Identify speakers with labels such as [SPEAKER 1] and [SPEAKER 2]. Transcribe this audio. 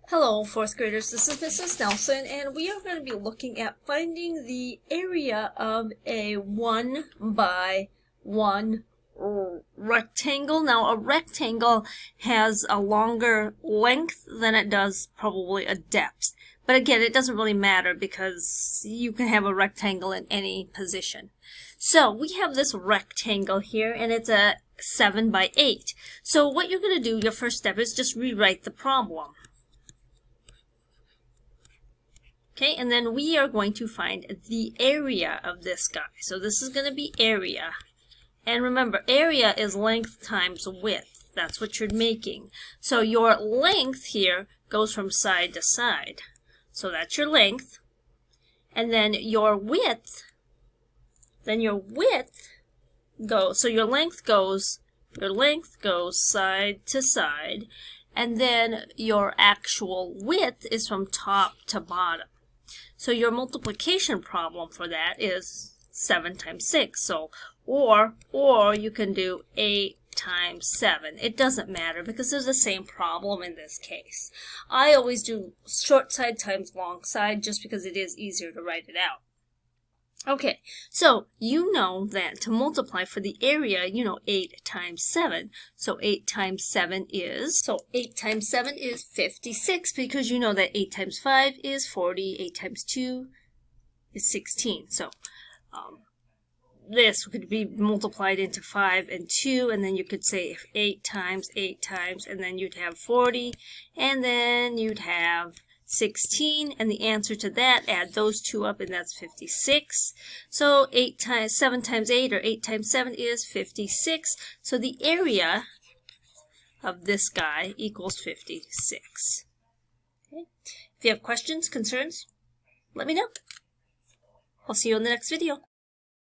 [SPEAKER 1] Hello, fourth graders. This is Mrs. Nelson, and we are going to be looking at finding the area of a 1 by 1 rectangle. Now, a rectangle has a longer length than it does probably a depth. But again, it doesn't really matter because you can have a rectangle in any position. So we have this rectangle here, and it's a 7 by 8. So what you're going to do, your first step, is just rewrite the problem. Okay, and then we are going to find the area of this guy. So this is going to be area. And remember, area is length times width. That's what you're making. So your length here goes from side to side. So that's your length. And then your width, goes, so your length goes side to side. And then your actual width is from top to bottom. So your multiplication problem for that is 7 times 6. So, or you can do 8 times 7. It doesn't matter because there's the same problem in this case. I always do short side times long side just because it is easier to write it out. Okay, so you know that to multiply for the area, 8 times 7. So 8 times 7 is, 56 because you know that 8 times 5 is 40, 8 times 2 is 16. So this could be multiplied into 5 and 2, and then you could say if 8 times, and then you'd have 40, and then you'd have 16, and the answer to that, add those two up, and that's 56. So 7 times 8, or 8 times 7 is 56. So the area of this guy equals 56. Okay. If you have questions, concerns, let me know. I'll see you in the next video.